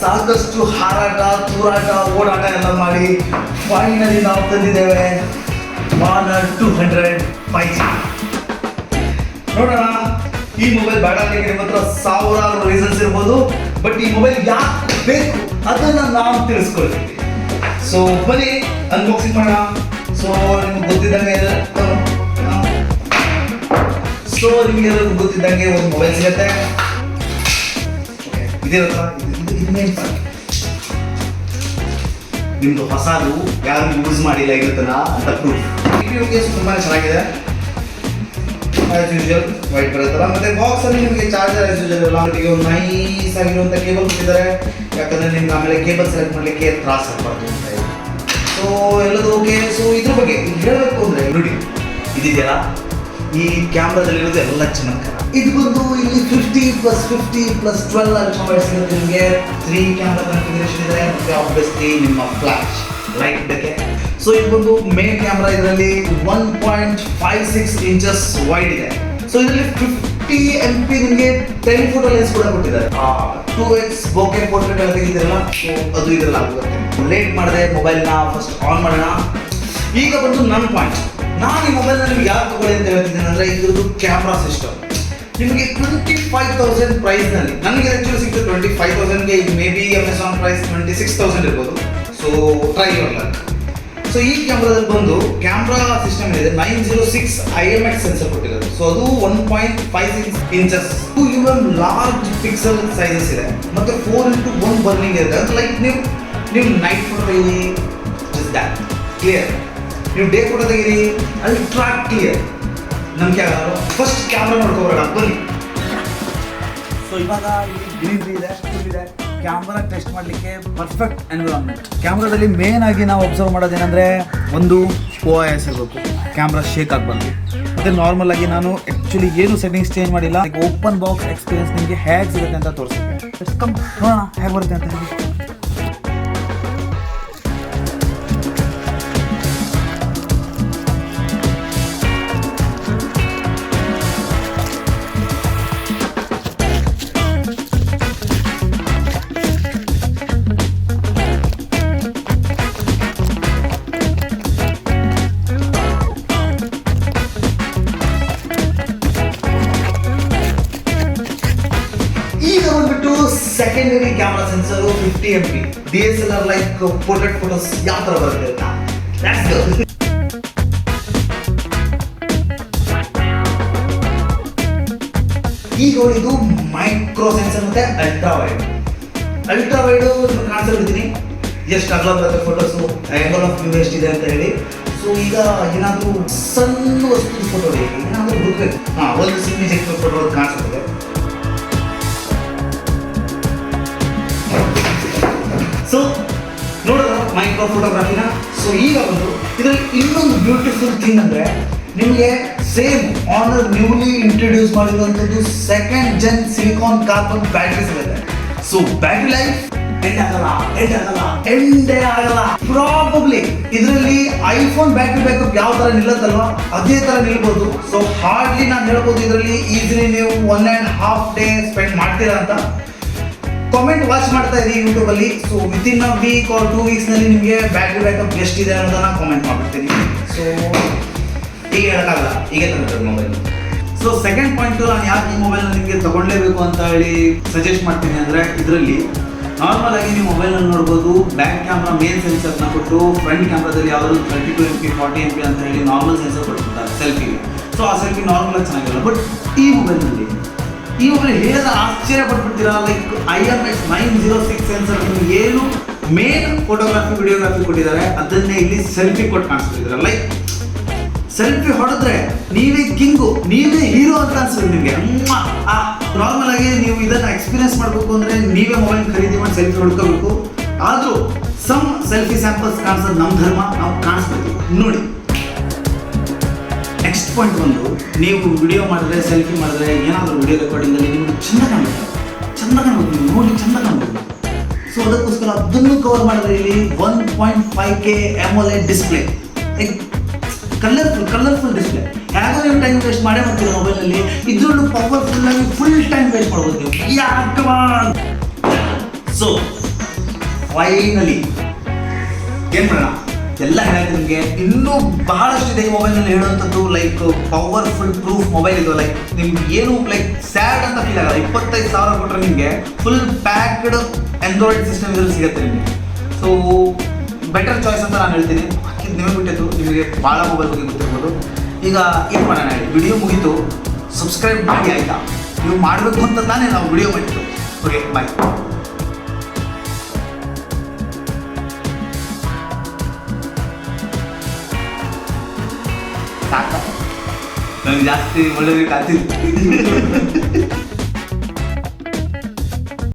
ಸಾಕಷ್ಟು ಹಾರಾಟ ತೂರಾಟ ಓಡಾಟ ಎಲ್ಲ ಮಾಡಿ ಫೈನಲಿ ನಾವು ತಂದಿದ್ದೇವೆ Honor 200 5G. ನೋಡೋಣ, ಈ ಮೊಬೈಲ್ ಬೇಡ ಅಂತ ನಿಮ್ಮ ಹತ್ರ ಸಾವಿರಾರು ರೀಸನ್ಸ್ ಇರ್ಬೋದು, ಬಟ್ ಈ ಮೊಬೈಲ್ ಯಾಕೆ ಬೇಕು ಅದನ್ನ ನಾವು ತಿಳಿಸ್ಕೊಳ್ತೀವಿ. ಸೊ ಬನ್ನಿ ಅನ್ಬಾಕ್ಸಿಂಗ್ ಮಾಡೋಣ. ಸೊ ನಿಮ್ಗೆ ಗೊತ್ತಿದ್ದಂಗೆ ಒಂದು ಮೊಬೈಲ್ ಸಿಗುತ್ತೆ. ನಿಮ್ದು ಹೊಸದು ಯಾರು ಯೂಸ್ ಮಾಡಿಲ್ಲ ಇರುತ್ತಲ್ಲ ಅಂತ ಪ್ರೂಫ್. ಕೇಸ್ ತುಂಬಾ ಚೆನ್ನಾಗಿದೆ, ಆಸ್ ಯೂಶುವಲ್ ವೈಟ್ ಬರುತ್ತಲ್ಲ. ಮತ್ತೆ ಬಾಕ್ಸ್ ಅಲ್ಲಿ ನಿಮಗೆ ಚಾರ್ಜರ್ ಆಸ್ ಯೂಶುವಲ್ ಎಲ್ಲ ಒಂದು ನೈಸ್ ಆಗಿರುವಂಥ ಕೇಬಲ್ ಕೊಟ್ಟಿದ್ದಾರೆ, ಯಾಕಂದ್ರೆ ನಿಮ್ಗೆ ಆಮೇಲೆ ಕೇಬಲ್ ಸೆಲೆಕ್ಟ್ ಮಾಡಲಿಕ್ಕೆ ತ್ರಾಸ ಆಗ್ಬಾರ್ದು ಅಂತ ಇದೆ. ಸೊ ಎಲ್ಲದು ಓಕೆ. ಸೊ ಇದ್ರ ಬಗ್ಗೆ ಹೇಳಬೇಕು ಅಂದ್ರೆ ನೋಡಿ, ಇದೆಯಲ್ಲ ಈ ಕ್ಯಾಮ್ರಾದಲ್ಲಿರೋದು ಎಲ್ಲ ಚಮತ್ಕಾರ. ಇದು ಬಂದು ಇಲ್ಲಿ 50+50+12 ಅಲ್ಟ್ರಾ ಸಿಗುತ್ತೆ ನಿಮಗೆ. 3 ಕ್ಯಾಮ್ರಾ ಕಾನ್ಫಿಗರೇಷನ್ ಇದೆ, ಮತ್ತೆ ಆಬ್ವಿಯಸ್ಲಿ ನಿಮ್ಮ ಫ್ಲಾಶ್ ಲೈಟ್ ಇದಕ್ಕೆ. ಸೊ ಇದು ಬಂದು ಮೇನ್ ಕ್ಯಾಮ್ರಾ, ಇದರಲ್ಲಿ 1.56 ಇಂಚಸ್ ವೈಡ್ ಇದೆ. ಸೊ ಇದರಲ್ಲಿ 50 MP ನಿಮಗೆ ಟೆಲಿಫೋಟೋ ಲೆನ್ಸ್ ಕೂಡ ಕೊಟ್ಟಿದ್ದಾರೆ. 2x ಬೋಕೆ ಪೋರ್ಟ್ರೇಟ್ ಎಲ್ಲ ತೆಗಿದಿರಲ್ಲ, ಸೊ ಅದು ಇದರಲ್ಲಿ ಆಗುತ್ತೆ. ಲೇಟ್ ಮಾಡಿದೆ ಮೊಬೈಲ್ನ ಫಸ್ಟ್ ಆನ್ ಮಾಡೋಣ. ಈಗ ಬಂದು ನನ್ನ ಪಾಯಿಂಟ್, ನಾನು ಈ ಮೊಬೈಲ್ನ ನಿಮ್ಗೆ ಯಾರು ತಗೊಳ್ಳಿ ಅಂತ ಹೇಳ್ತಿದ್ದೇನೆ ಅಂದರೆ, ಇದ್ರದ್ದು ಕ್ಯಾಮ್ರಾ ಸಿಸ್ಟಮ್ ನಿಮಗೆ 25,000 ಪ್ರೈಸ್ನಲ್ಲಿ, ನನಗೆ ಆ್ಯಕ್ಚುಲಿ ಸಿಗ್ತದೆ 25,000ಗೆ. ಇದು ಮೇ ಬಿ ಅಮೆಝಾನ್ ಪ್ರೈಸ್ 26,000 ಇರ್ಬೋದು. So try your luck. So ಈ ಕ್ಯಾಮ್ರಾದಲ್ಲಿ ಬಂದು ಕ್ಯಾಮ್ರಾ ಸಿಸ್ಟಮ್ ಇದೆ, 906 IMX ಸೆನ್ಸರ್ ಕೊಟ್ಟಿದ್ದಾರೆ. ಸೊ ಅದು 1.56 inches 2 mm large pixel sizes ಇದೆ, ಮತ್ತು 4:1 ಬರ್ನಿಂಗ್ ಇದೆ. ಅದು ಲೈಕ್ ನೀವು ನೈಟ್ ಫೋಟೋ ತೆಗೀರಿ, ಜಸ್ಟ್ ದ್ಯಾಟ್ ಕ್ಲಿಯರ್. ನೀವು ಡೇ ಫೋಟೋ ತೆಗೀರಿ, ಅಲ್ಟ್ರಾ ಕ್ಲಿಯರ್. ನಮ್ಗೆ ಫಸ್ಟ್ ಕ್ಯಾಮ್ರಾ ನೋಡ್ಕೊಬೋಣ, ಬನ್ನಿ. ಸೊ ಇವಾಗ ಇಲ್ಲಿ ಗ್ರೀನರಿ ಇದೆ, ಫುಲ್ ಇದೆ. ಕ್ಯಾಮ್ರಾ ಟೆಸ್ಟ್ ಮಾಡಲಿಕ್ಕೆ ಪರ್ಫೆಕ್ಟ್ ಎನ್ವಿರಾನ್ಮೆಂಟ್. ಕ್ಯಾಮ್ರಾದಲ್ಲಿ ಮೇನ್ ಆಗಿ ನಾವು ಅಬ್ಸರ್ವ್ ಮಾಡೋದೇನೆಂದರೆ, ಒಂದು OIS ಇರಬೇಕು, ಕ್ಯಾಮ್ರಾ ಶೇಕ್ ಆಗಬಾರ್ದು. ಮತ್ತು ನಾರ್ಮಲ್ ಆಗಿ ನಾನು ಆ್ಯಕ್ಚುಲಿ ಏನು ಸೆಟ್ಟಿಂಗ್ಸ್ ಚೇಂಜ್ ಮಾಡಿಲ್ಲ. ಓಪನ್ ಬಾಕ್ಸ್ ಎಕ್ಸ್ಪೀರಿಯನ್ಸ್ ನಿಮಗೆ ಹೇಗೆ ಸಿಗುತ್ತೆ ಅಂತ ತೋರಿಸ್ತೀನಿ. ನೋಡೋಣ ಹೇಗೆ ಬರುತ್ತೆ ಅಂತ ಹೇಳಿ. Secondary camera sensor 50 MP DSLR like portrait photos ಯಾವ ಥರ ಬರುತ್ತೆ ಅಂತ. ಈಗ ಇದು ಮೈಕ್ರೋ ಸೆನ್ಸರ್ ಮತ್ತೆ ಅಲ್ಟ್ರಾ ವೈಡ್ ಕಾಣಿಸ್ತಿದ್ದೀನಿ ಎಷ್ಟು ಅಗಲ ಬರುತ್ತೆ ಫೋಟೋಸು, ಆಂಗಲ್ ಆಫ್ ವ್ಯೂ ಎಷ್ಟಿದೆ ಅಂತ ಹೇಳಿ. ಸೊ ಈಗ ಏನಾದರೂ ಸಣ್ಣ ವಸ್ತು ಫೋಟೋ ಏನಾದರೂ ಹುಡುಕಬೇಕು, ಒಂದು ಸಿಗ್ನೇಚರ್ ಫೋಟೋ ಕಾಣಿಸುತ್ತದೆ. ಸೊ ನೋಡೋಣ ಮೈಕ್ರೋ ಫೋಟೋಗ್ರಫಿನ. ಸೊ ಈಗ ಬಂದು ಇದರಲ್ಲಿ ಇನ್ನೊಂದು ಬ್ಯೂಟಿಫುಲ್ ಥಿಂಗ್ ಅಂದರೆ, ನಿಮಗೆ ಸೇಮ್ ಆನರ್ ನ್ಯೂಲಿ ಇಂಟ್ರೊಡ್ಯೂಸ್ ಮಾಡಿರುವಂಥದ್ದು 2nd gen silicon carbon battery ಸಿಗುತ್ತೆ. ಸೊ ಬ್ಯಾಟ್ರಿ ಲೈಫ್ ಎಂಡೇ ಆಗಲ್ಲ ಪ್ರಾಬಬ್ಲಿ. ಇದರಲ್ಲಿ ಐಫೋನ್ ಬ್ಯಾಟ್ರಿ ಬ್ಯಾಕಪ್ ಯಾವ ಥರ ನಿಲ್ಲತ್ತಲ್ವಾ, ಅದೇ ಥರ ನಿಲ್ಬೋದು. ಸೊ ಹಾರ್ಡ್ಲಿ ನಾನು ಹೇಳ್ಬೋದು, ಇದರಲ್ಲಿ ಈಸಿಲಿ ನೀವು 1.5 ಡೇ ಸ್ಪೆಂಡ್ ಮಾಡ್ತೀರಾ ಅಂತ. ಕಾಮೆಂಟ್ ವಾಚ್ ಮಾಡ್ತಾ ಇದ್ದೀವಿ ಯೂಟ್ಯೂಬಲ್ಲಿ. So within a week or 2 ವೀಕ್ಸ್ನಲ್ಲಿ ನಿಮಗೆ ಬ್ಯಾಟ್ರಿ ಬ್ಯಾಕಪ್ ಎಷ್ಟಿದೆ ಅನ್ನೋದನ್ನ ಕಾಮೆಂಟ್ ಮಾಡ್ಬಿಡ್ತೀನಿ. ಸೊ ಈಗ ಹೇಳೋಕ್ಕಾಗಲ್ಲ, ಈಗ ತಂದಿರೋದು ಮೊಬೈಲ್. ಸೊ ಸೆಕೆಂಡ್ ಪಾಯಿಂಟು, ನಾನು ಯಾಕೆ ಈ ಮೊಬೈಲ್ನ ನಿಮಗೆ ತೊಗೊಳ್ಳೇಬೇಕು ಅಂತ ಹೇಳಿ ಸಜೆಸ್ಟ್ ಮಾಡ್ತೀನಿ ಅಂದರೆ, ಇದರಲ್ಲಿ ನಾರ್ಮಲ್ ಆಗಿ ನೀವು ಮೊಬೈಲಲ್ಲಿ ನೋಡ್ಬೋದು, ಬ್ಯಾಕ್ ಕ್ಯಾಮ್ರಾ ಮೇನ್ ಸೆನ್ಸರ್ನ ಕೊಟ್ಟು ಫ್ರಂಟ್ ಕ್ಯಾಮ್ರಾದಲ್ಲಿ ಯಾವುದು 32 MP 40 MP ಅಂತ ಹೇಳಿ ನಾರ್ಮಲ್ ಸೆನ್ಸರ್ ಕೊಟ್ಟಿರ್ತಾರೆ ಸೆಲ್ಫಿಗೆ. ಸೊ ಆ ಸೆಲ್ಫಿ ನಾರ್ಮಲಾಗಿ ಚೆನ್ನಾಗಿಲ್ಲ. ಬಟ್ ಈ ಮೊಬೈಲ್ ಹೇಳಿದ ಆಶ್ಚರ್ಯ ಪಟ್ಬಿಡ್ತೀರಾ. ಲೈಕ್ IMX 906 ಸೆನ್ಸರ್ ಏನು ಮೇನ್ ಫೋಟೋಗ್ರಫಿ ವಿಡಿಯೋಗ್ರಫಿ ಕೊಟ್ಟಿದ್ದಾರೆ, ಅದನ್ನೇ ಇಲ್ಲಿ ಸೆಲ್ಫಿ ಕೊಟ್ಟು ಕಾಣಿಸ್ತಿದ್ದಾರೆ. ಲೈಕ್ ಸೆಲ್ಫಿ ಹೊಡೆದ್ರೆ ನೀವೇ ಕಿಂಗು, ನೀವೇ ಹೀರೋ ಅಂತ ಅನ್ಸುತ್ತೆ ನಿಮಗೆ. ನಾರ್ಮಲ್ ಆಗಿ ನೀವು ಇದನ್ನು ಎಕ್ಸ್ಪೀರಿಯನ್ಸ್ ಮಾಡಬೇಕು ಅಂದರೆ ನೀವೇ ಮೊಬೈಲ್ ಖರೀದಿ ಮಾಡಿ ಸೆಲ್ಫಿ ಹೊಡ್ಕೋಬೇಕು. ಆದರೂ ಸಮ್ ಸೆಲ್ಫಿ ಸ್ಯಾಂಪಲ್ಸ್ ಕಾಣಿಸೋದು ನಮ್ಮ ಧರ್ಮ, ನಾವು ಕಾಣಿಸ್ಬೇಕು ನೋಡಿ. ನೆಕ್ಸ್ಟ್ ಪಾಯಿಂಟ್ ಬಂದು, ನೀವು ವಿಡಿಯೋ ಮಾಡಿದ್ರೆ ಸೆಲ್ಫಿ ಮಾಡಿದ್ರೆ ಏನಾದರೂ ವಿಡಿಯೋ ರೆಕಾರ್ಡಿಂಗಲ್ಲಿ ನಿಮಗೆ ಚೆಂದ ಕಾಣಬೇಕು, ನೀವು ನೋಡಿ ಚೆಂದ ಕಾಣಬೇಕು. ಸೊ ಅದಕ್ಕೋಸ್ಕರ ಅದನ್ನು ಕವರ್ ಮಾಡಿದ್ರೆ ಇಲ್ಲಿ 1.5K AMOLED display, like colourful display. ಹೇಗೋ ನೀವು ಟೈಮ್ ವೇಸ್ಟ್ ಮಾಡೇ ಮಾಡ್ತೀರ ಮೊಬೈಲಲ್ಲಿ, ಇದರಲ್ಲೂ ಪವರ್ಫುಲ್ಲಾಗಿ ಫುಲ್ ಟೈಮ್ ವೇಸ್ಟ್ ಮಾಡ್ಬೋದು ನೀವು. ಸೊ ಫೈನಲಿ ಏನು ಮಾಡೋಣ ಎಲ್ಲ ಹೇಳಕ್ಕೆ ನಿಮಗೆ ಇನ್ನೂ ಬಹಳಷ್ಟಿದೆ ಈ ಮೊಬೈಲ್ನಲ್ಲಿ ಹೇಳುವಂಥದ್ದು. ಲೈಕ್ ಪವರ್ಫುಲ್ ಪ್ರೂಫ್ ಮೊಬೈಲ್ ಇದು. ಲೈಕ್ ನಿಮ್ಗೆ ಏನು ಲೈಕ್ ಸ್ಯಾಡ್ ಅಂತ ಫೀಲ್ ಆಗಲ್ಲ. 25,000 ಕೊಟ್ಟರೆ ನಿಮಗೆ ಫುಲ್ ಪ್ಯಾಕ್ಡ್ ಆಂಡ್ರಾಯ್ಡ್ ಸಿಸ್ಟಮ್ ಇದ್ರಲ್ಲಿ ಸಿಗುತ್ತೆ ನಿಮಗೆ. ಸೊ ಬೆಟರ್ ಚಾಯ್ಸ್ ಅಂತ ನಾನು ಹೇಳ್ತೀನಿ. ಹಾಕಿದ್ದು ನಿಮಗೆ ಬಿಟ್ಟಿದ್ದು, ನಿಮಗೆ ಭಾಳ ಮೊಬೈಲ್ ಬಗ್ಗೆ ಗೊತ್ತಿರ್ಬೋದು. ಈಗ ಏನು ಮಾಡೋಣ ಹೇಳಿ, ವಿಡಿಯೋ ಮುಗೀತು, ಸಬ್ಸ್ಕ್ರೈಬ್ ಮಾಡಿ ಆಯಿತಾ? ನೀವು ಮಾಡಬೇಕು ಅಂತ ತಾನೇ ನಾವು ವಿಡಿಯೋ ಮಾಡಿದ್ದು. ಓಕೆ, ಬಾಯ್. ಸಾಕ ನನಗೆ ಜಾಸ್ತಿ ಒಳ್ಳೆಯದಕ್ಕೆ ಆಗ್ತಿತ್ತು.